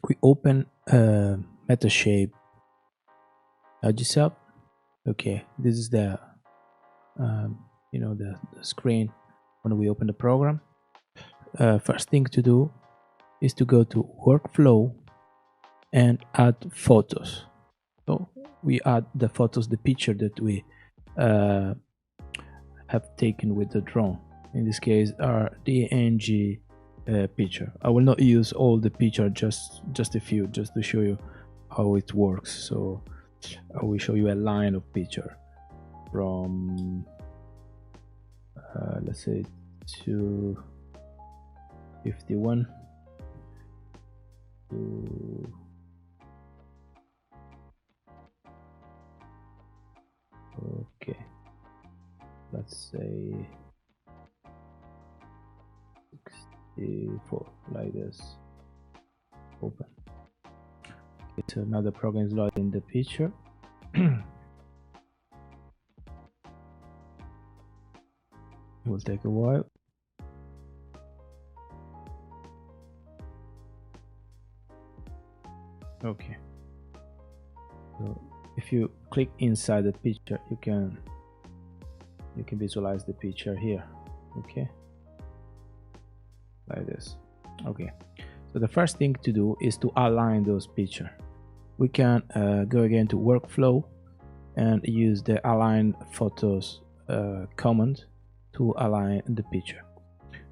we open Metashape Agisoft. Okay, this is the the screen when we open the program. First thing to do is to go to workflow and add photos. So we add the photos, the picture that we have taken with the drone. In this case, our DNG picture. I will not use all the picture, just a few, just to show you how it works. So I will show you a line of picture from let's say 251 to okay, let's say 64, like this. Open. So now the program is loading the picture. It will take a while. Okay, so if you click inside the picture, you can visualize the picture here. Okay, like this. Okay, so the first thing to do is to align those pictures. We can go again to workflow and use the align photos command to align the picture.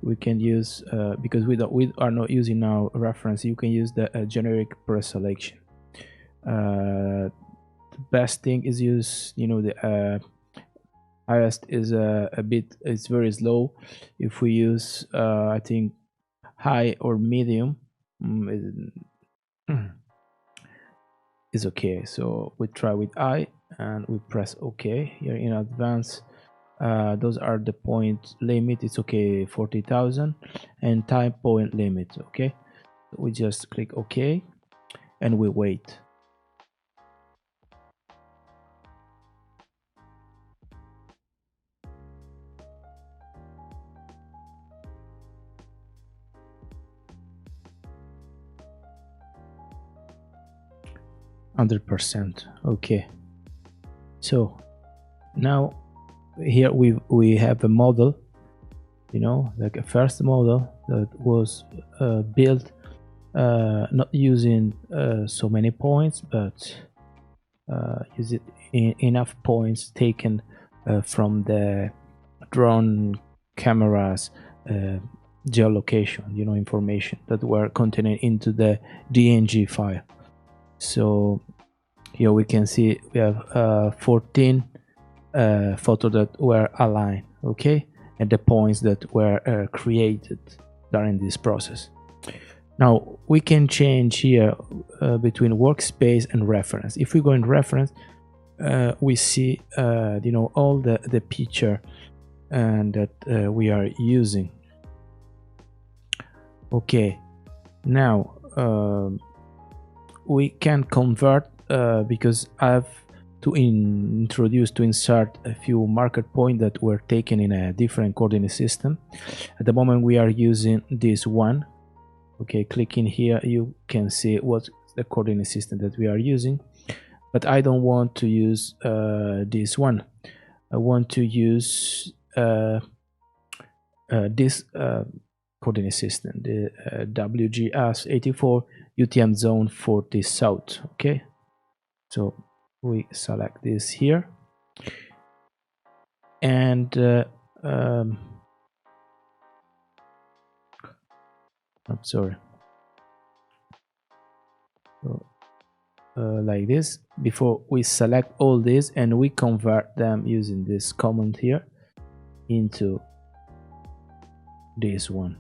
We can use because we are not using now reference, you can use the generic preselection. The best thing is use the highest is it's very slow. If we use I think high or medium is okay. So we try with I and we press OK here in advance. Those are the point limit. It's okay, 40,000, and time point limit. Okay, we just click OK and we wait. %. Okay, so now here we have a model, like a first model that was built not using so many points, but use it enough points taken from the drone cameras geolocation, information that were contained into the DNG file. So here we can see we have 14 photos that were aligned, okay, and the points that were created during this process. Now we can change here between workspace and reference. If we go in reference, we see all the picture and that we are using. Okay, now we can convert because I have to insert a few marker points that were taken in a different coordinate system. At the moment we are using this one. Okay, clicking here you can see what's the coordinate system that we are using, but I don't want to use this one. I want to use this coordinate system, the WGS 84 UTM zone 40 south. Okay, so we select this here, and I'm sorry, so, like this. Before we select all this and we convert them using this command here into this one,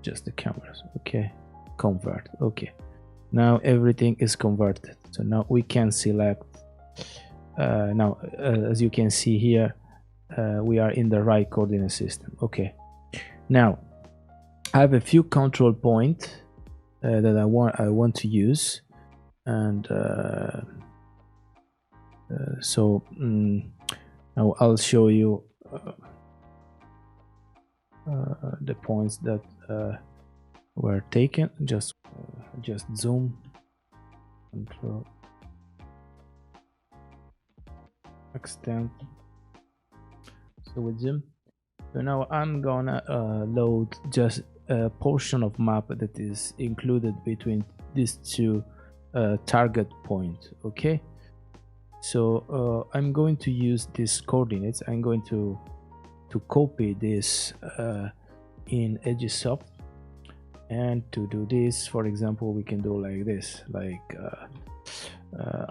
just the cameras. Okay, convert. Okay, now everything is converted. So now we can select now as you can see here we are in the right coordinate system. Okay, now I have a few control points that I want to use, and so now I'll show you the points that were taken. Just zoom, control, extend. So with zoom. So now I'm gonna load just a portion of map that is included between these two target points. Okay. So I'm going to use these coordinates. I'm going to copy this in Agisoft, and to do this, for example, we can do like this, like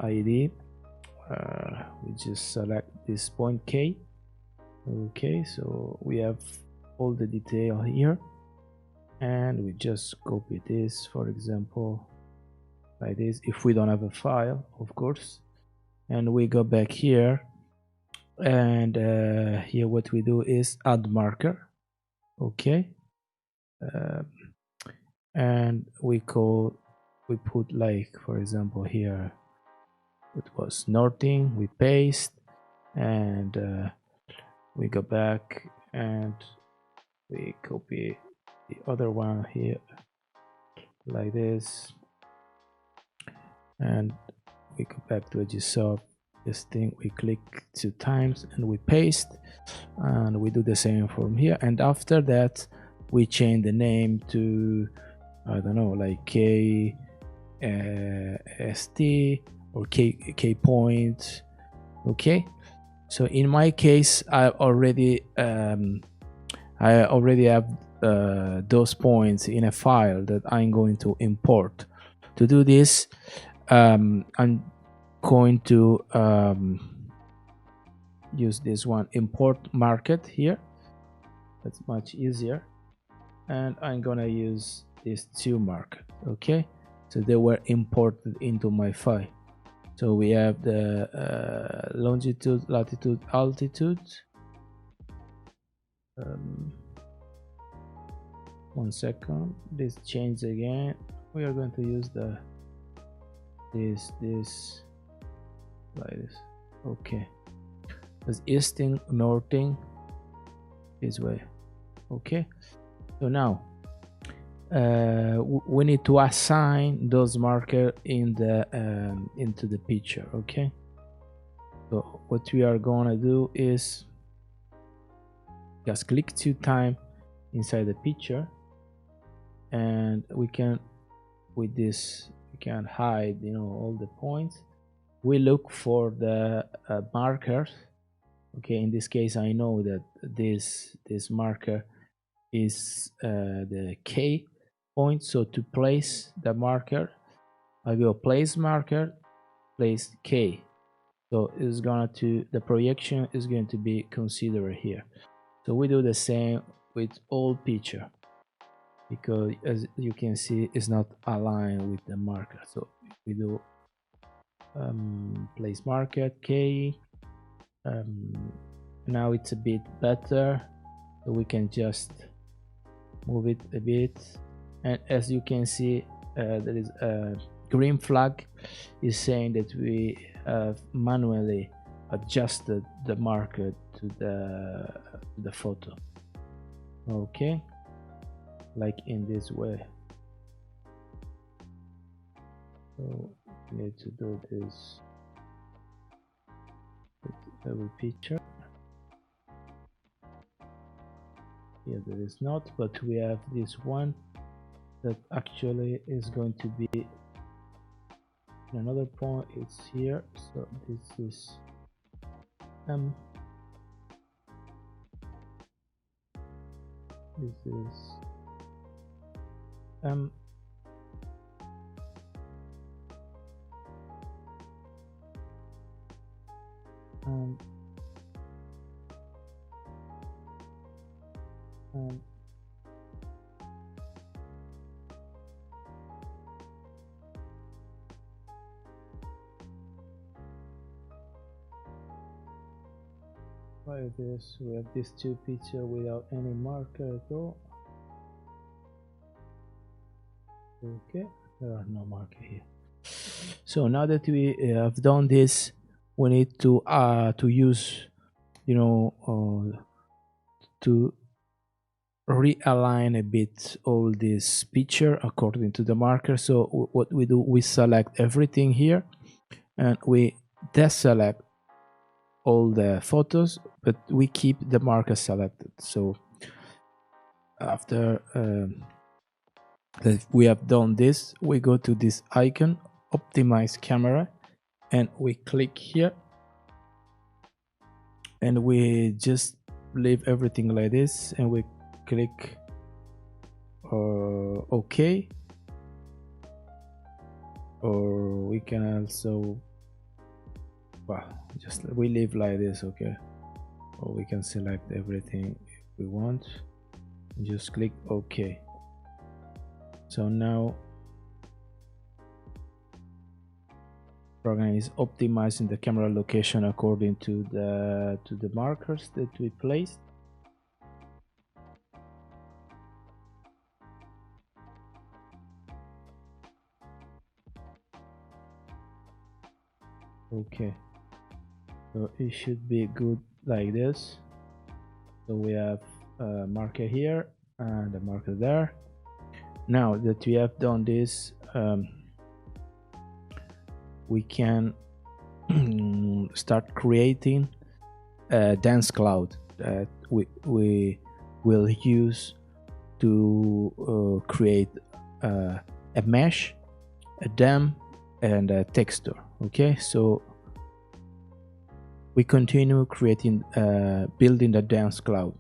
ID. We just select this point K. Okay, so we have all the detail here, and we just copy this, for example, like this, if we don't have a file, of course. And we go back here, and here what we do is add marker. Okay, and we put, like, for example, here it was northing. We paste, and we go back and we copy the other one here like this, and we go back to Agisoft. This thing, we click 2 times and we paste, and we do the same from here. And after that, we change the name to, I don't know, like K ST or K point. Okay, so in my case, I already have those points in a file that I'm going to import. To do this, I'm going to use this one, import market here. That's much easier. And I'm gonna use these 2 market. Okay, so they were imported into my file. So we have the longitude, latitude, altitude. 1 second, this change again. We are going to use this like this. Okay, it's easting, northing, this way. Okay, so now we need to assign those markers in the into the picture. Okay, so what we are gonna do is just click 2 times inside the picture, and we can, with this, we can hide, all the points. We look for the markers. Okay, in this case, I know that this marker is the K point. So to place the marker, I go place marker, place K. So it's gonna the projection is going to be considered here. So we do the same with all picture, because as you can see, it's not aligned with the marker. So we do place marker K. Now it's a bit better, so we can just move it a bit, and as you can see, there is a green flag is saying that we have manually adjusted the marker to the photo. Okay, like in this way. So we need to do this with every picture. Here there is not, but we have this one that actually is going to be another point. It's here. So this is M. This is M. And like this, we have these 2 pictures without any marker at all. Okay, there are no marker here. So now that we have done this, we need to use, to realign a bit all this picture according to the marker. So what we do, we select everything here and we deselect all the photos, but we keep the marker selected. So after that we have done this, we go to this icon, optimize camera, and we click here and we just leave everything like this and we click OK, or we can also, well, just we leave like this, okay, or we can select everything if we want and just click OK. So now program is optimizing the camera location according to the markers that we placed. Okay, so it should be good like this. So we have a marker here and a marker there. Now that we have done this, we can start creating a dense cloud that we will use to create a mesh, a dam, and a texture. Okay, so we continue creating building the dense cloud.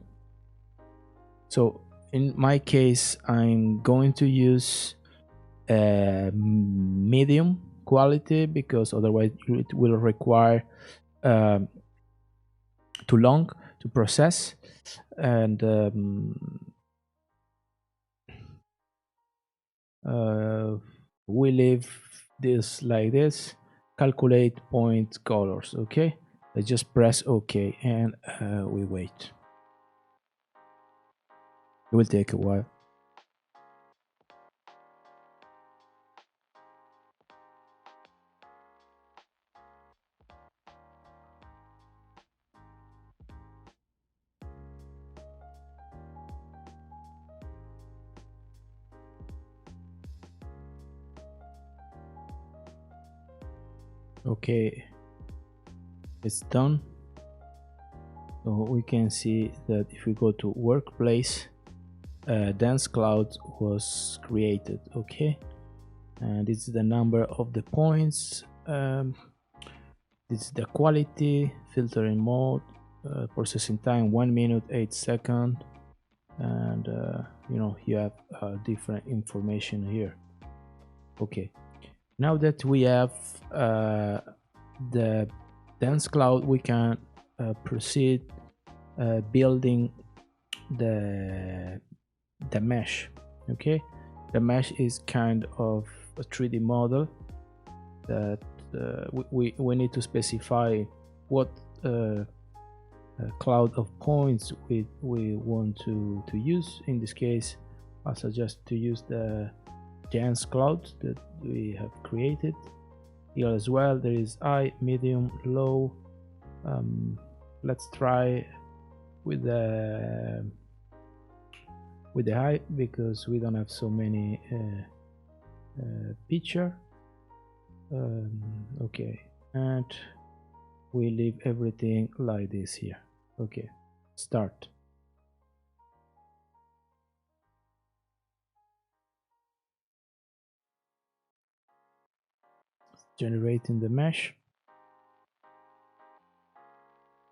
So in my case, I'm going to use medium quality because otherwise it will require too long to process, and we leave this like this. Calculate point colors. Okay, I just press OK and we wait. It will take a while. Okay, it's done. So we can see that if we go to workplace, dense cloud was created. Okay, and this is the number of the points. This is the quality, filtering mode, processing time 1 minute 8 seconds, and you know, you have different information here. Okay, now that we have the dense cloud, we can proceed building the mesh. Okay, the mesh is kind of a 3D model that we need to specify what cloud of points we want to use. In this case, I suggest to use the dense cloud that we have created here as well. There is high, medium, low. Let's try with the high because we don't have so many picture. Okay, and we leave everything like this here. Okay, start. Generating the mesh.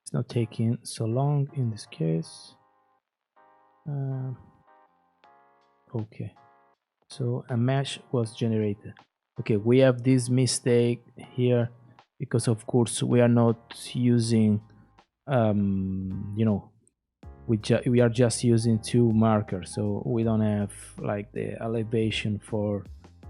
It's not taking so long in this case. Okay, so a mesh was generated. Okay, we have this mistake here because of course we are not using you know, we are just using 2 markers, so we don't have like the elevation for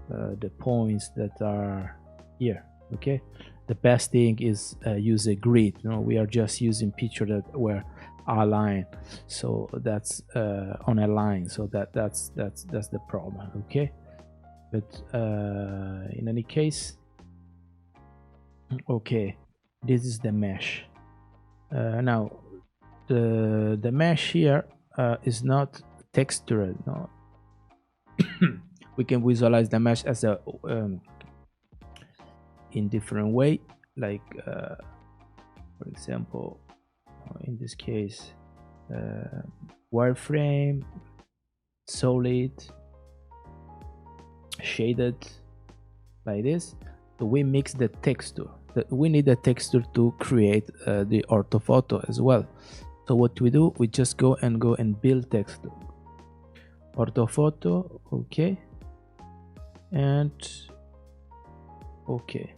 the points that are here. Okay, the best thing is use a grid. You know, we are just using picture that were aligned, so that's on a line, so that's the problem. Okay, but in any case, okay, this is the mesh. Now the mesh here is not textured. No, we can visualize the mesh as a in different way, like for example, in this case, wireframe, solid, shaded, like this. So we mix the texture. We need the texture to create the orthophoto as well. So what we do, we just go and build texture. Orthophoto, okay, and okay.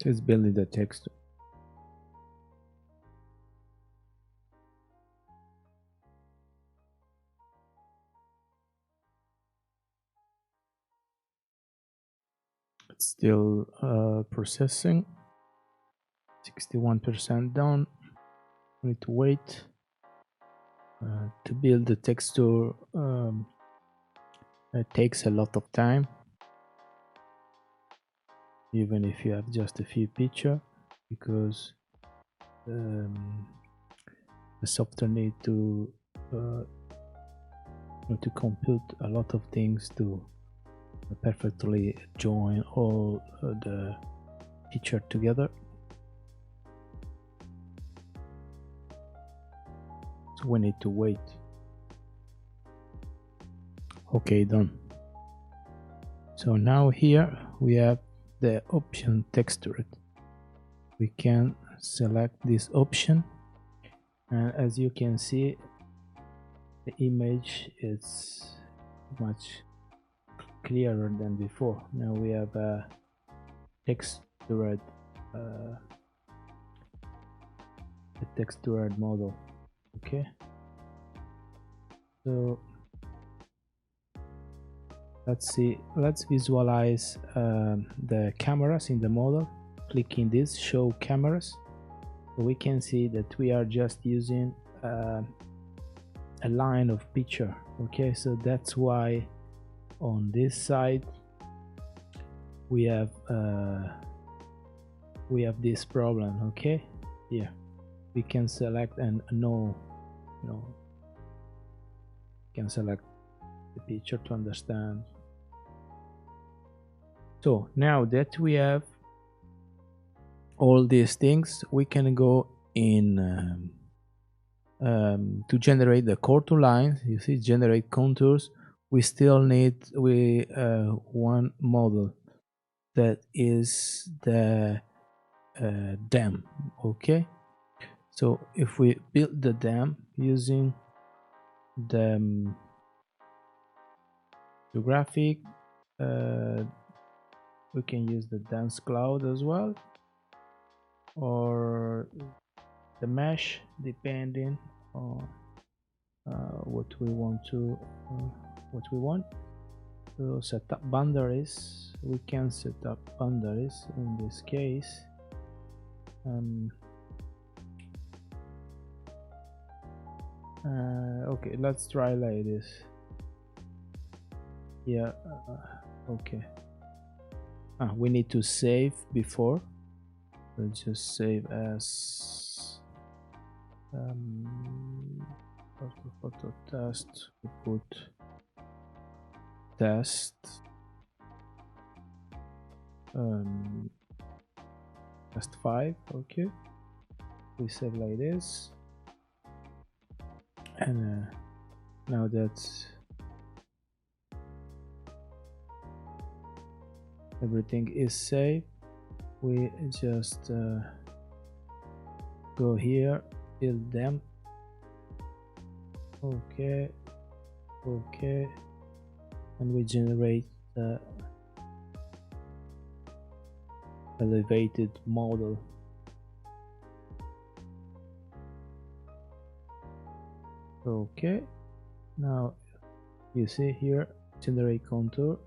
It's building the texture. It's still processing. 61% done. We need to wait to build the texture. It takes a lot of time, even if you have just a few pictures, because the software need to compute a lot of things to perfectly join all the picture together. So we need to wait. Okay, done. So now here we have the option textured. We can select this option, and as you can see, the image is much clearer than before. Now we have a textured model. Okay, so let's visualize the cameras in the model. Clicking this show cameras, so we can see that we are just using a line of picture. Okay, so that's why on this side we have this problem. Okay, here we can select and can select the picture to understand. So now that we have all these things, we can go in to generate the contour lines. You see, generate contours. We still need one model, that is the dam. Okay, so if we build the dam using the graphic, we can use the dense cloud as well, or the mesh, depending on what we want. To set up boundaries, we can set up boundaries in this case. Okay, let's try like this. Yeah, okay. We need to save before. We'll just save as photo test. We put test test 5. Okay, we save like this, and now that everything is saved, we just go here, build them. Okay, and we generate the elevated model. Okay, now you see here, generate contour,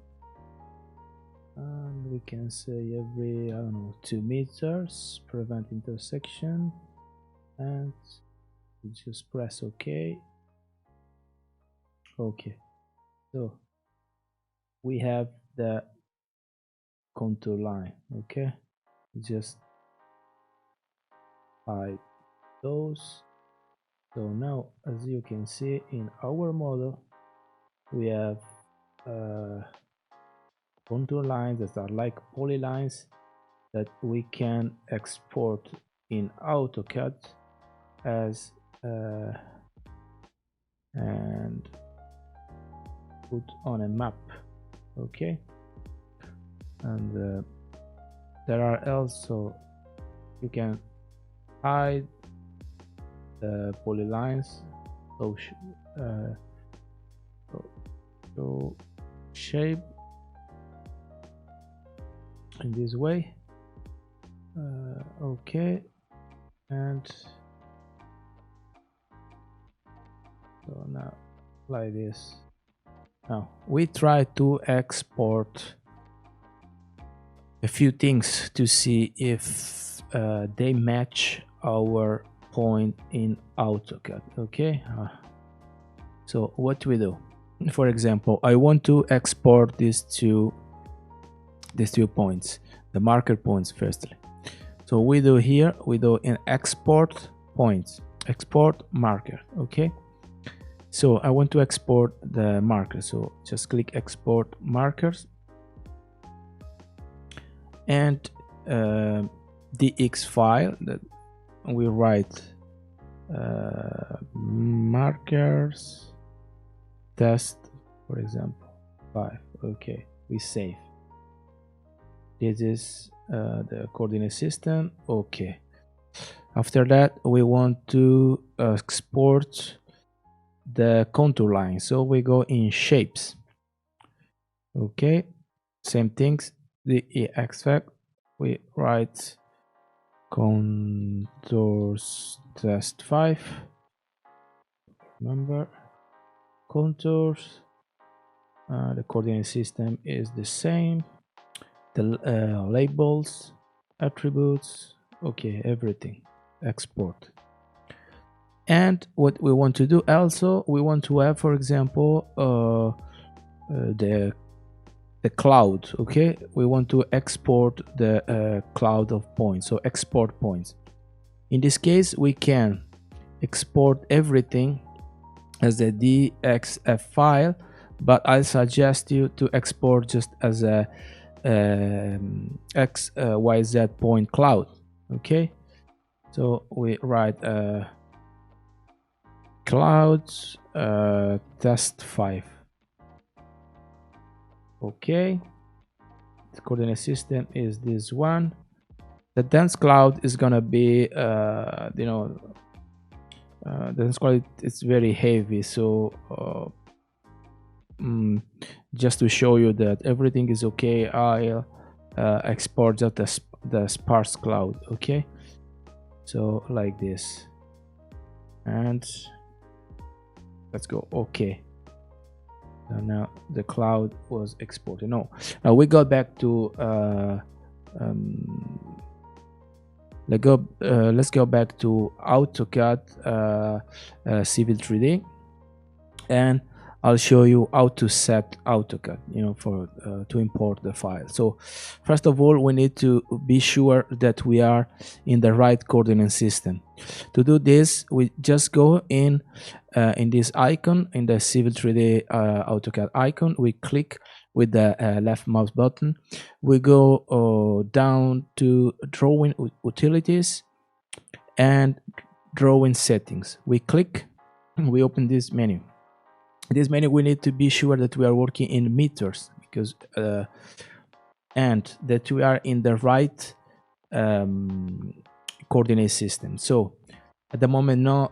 and we can say every 2 meters, prevent intersection, and we just press OK. Okay, So we have the contour line. Okay, just hide those. So now, as you can see in our model, we have contour lines that are like polylines that we can export in Autocad as and put on a map. Okay, and there are also, you can hide the polylines, so shape in this way. Okay, and so now like this. Now we try to export a few things to see if they match our point in Autocad. Okay, so what we do, for example, I want to export these two points, the marker points firstly. So we do here, we do in export points, export marker. Okay, so I want to export the marker, so just click export markers, and DX file that we write markers test, for example 5. Okay, we save. This is the coordinate system. Okay, after that we want to export the contour line, so we go in shapes. Okay, same things, the extract, we write contours test 5, remember contours, the coordinate system is the same, the labels, attributes, okay, everything, export. And what we want to do also, we want to have, for example, the cloud. Okay, we want to export the cloud of points, so export points. In this case we can export everything as a DXF file, but I suggest you to export just as a XYZ point cloud. Okay, so we write clouds test 5. Okay, the coordinate system is this one. The dense cloud is gonna be the dense cloud, it's very heavy, so just to show you that everything is okay, I'll export just the sparse cloud. Okay, so like this, and let's go. Okay, so now the cloud was exported. No, now we go back to let's go back to Autocad Civil 3D, and I'll show you how to set Autocad, for to import the file. So first of all, we need to be sure that we are in the right coordinate system. To do this, we just go in this icon, in the Civil 3D Autocad icon. We click with the left mouse button. We go down to drawing utilities and drawing settings. We click, we open this menu. This menu, we need to be sure that we are working in meters, because and that we are in the right coordinate system. So at the moment, no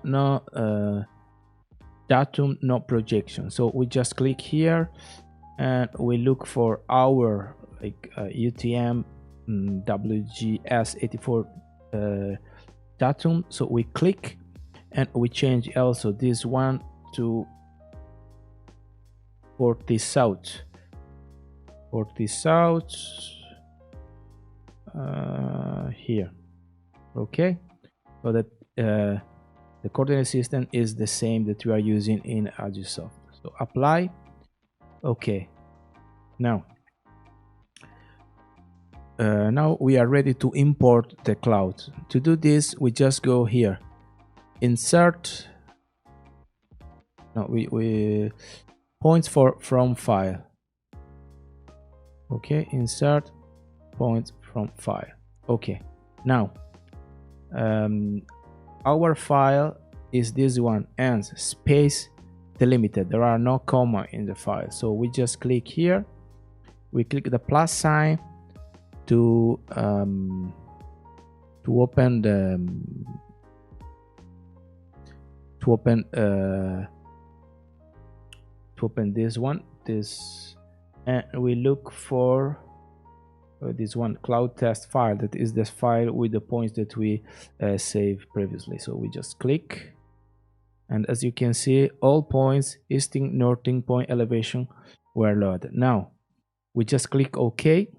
datum, no projection. So we just click here and we look for our UTM WGS84 datum. So we click and we change also this one to 40 south here. Okay, so that the coordinate system is the same that we are using in Agisoft. So apply, Okay, now now we are ready to import the cloud. To do this, we just go here, insert, no, we points from file. Okay, insert points from file. Okay, now our file is this one, and space delimited. There are no comma in the file, so we just click here, we click the plus sign to open the to open this one, and we look for this one, cloud test file. That is the file with the points that we saved previously. So we just click, and as you can see, all points, easting, northing point elevation, were loaded. Now we just click OK,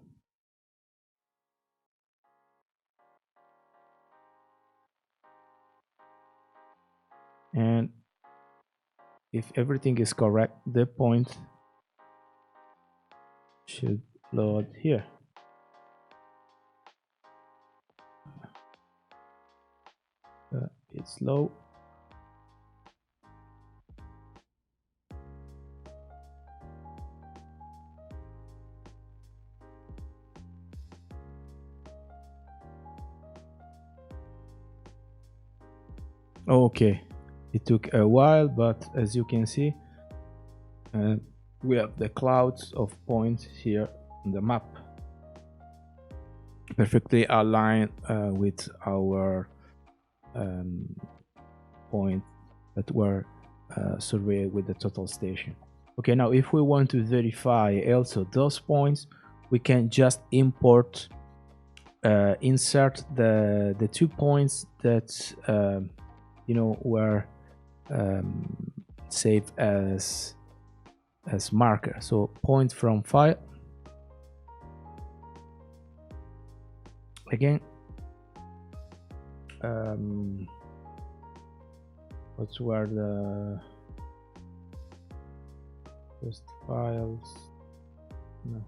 and if everything is correct, the point should load here. It's slow. Okay, it took a while, but as you can see, we have the clouds of points here on the map, perfectly aligned with our points that were surveyed with the total station. Okay, now if we want to verify also those points, we can just import, insert the 2 points that you know were saved as marker. So point from file, again, what were the first files? No,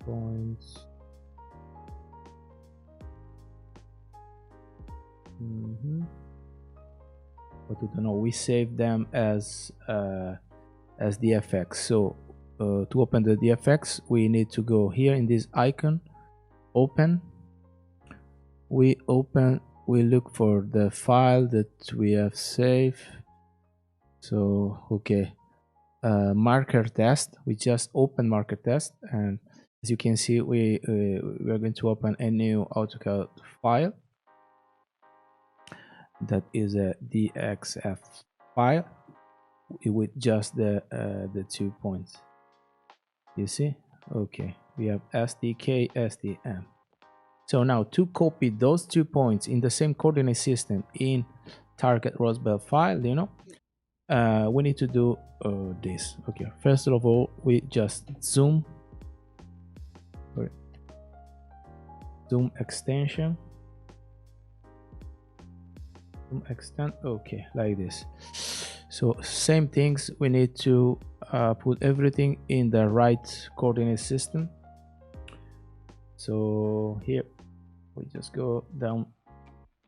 points. But we don't know, we save them as DFX. So to open the DFX, we need to go here in this icon, open. We look for the file that we have saved. So okay, marker test, we just open marker test, and as you can see, we are going to open a new Autocad file that is a DXF file with just the 2 points. You see? Okay, we have SDK, SDM. So now to copy those 2 points in the same coordinate system in target Roswell file, you know, we need to do this. Okay, first of all, we just zoom extension, extend. Okay, like this. So same things, we need to put everything in the right coordinate system. So here we just go down,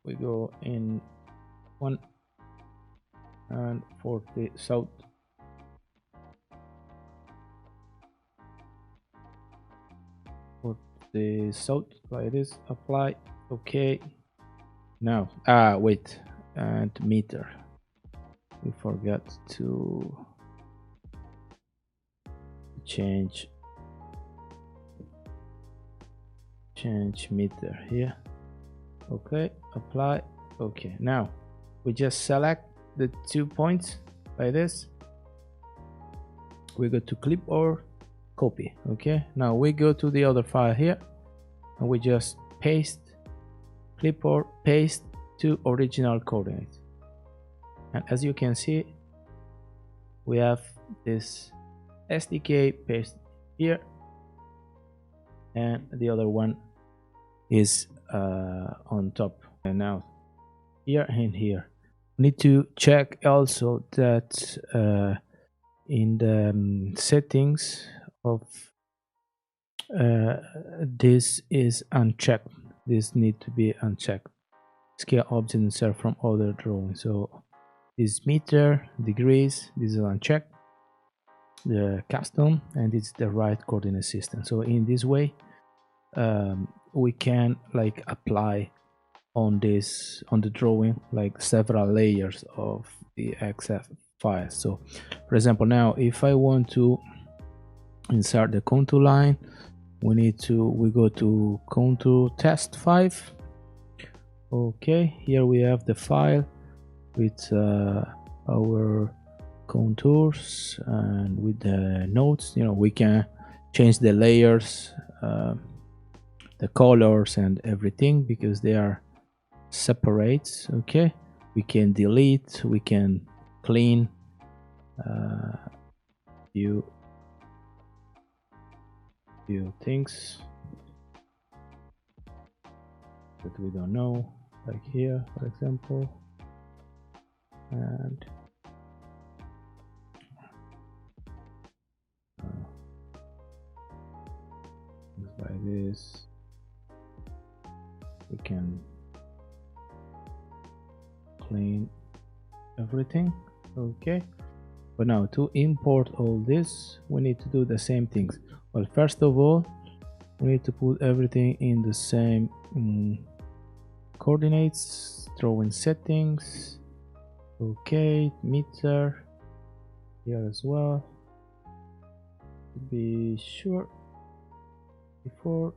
we go in 1 and 40 south, the south, like this, apply. Okay, now wait, and meter, we forgot to change meter here. Okay, apply. Okay, now we just select the 2 points like this, we go to clip or copy. Okay, now we go to the other file here, and we just paste, clip or paste to original coordinates, and as you can see, we have this SDK paste here, and the other one is on top. And now here and here, we need to check also that in the settings of this is unchecked. This need to be unchecked. Scale object insert from other drawing. So this meter, degrees, this is unchecked. The custom, and it's the right coordinate system. So in this way we can like apply on the drawing like several layers of the XF file. So for example, now if I want to insert the contour line, we go to contour test 5. Okay, here we have the file with our contours and with the nodes. We can change the layers, the colors and everything, because they are separate. Okay, we can delete, we can clean few things that we don't know, like here for example, and like this we can clean everything. Okay, but now to import all this we need to do the same things. Well, first of all we need to put everything in the same coordinates, drawing settings. Okay, meter here as well, to be sure before,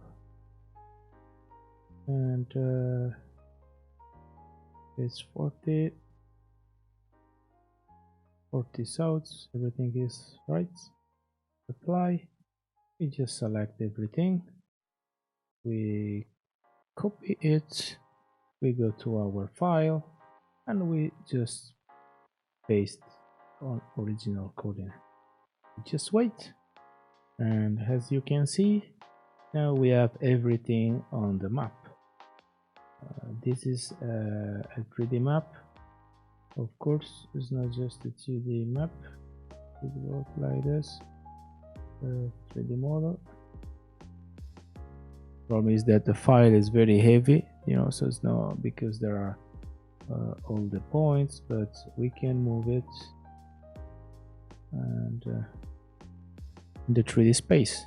and it's 40 south, everything is right. Apply, we just select everything, we copy it, we go to our file and we just paste on original coordinate. Just wait, and as you can see, now we have everything on the map. This is a 3D map. Of course, it's not just a 2D map. It works like this. 3D model. Problem is that the file is very heavy, so it's not, because there are all the points, but we can move it and in the 3D space.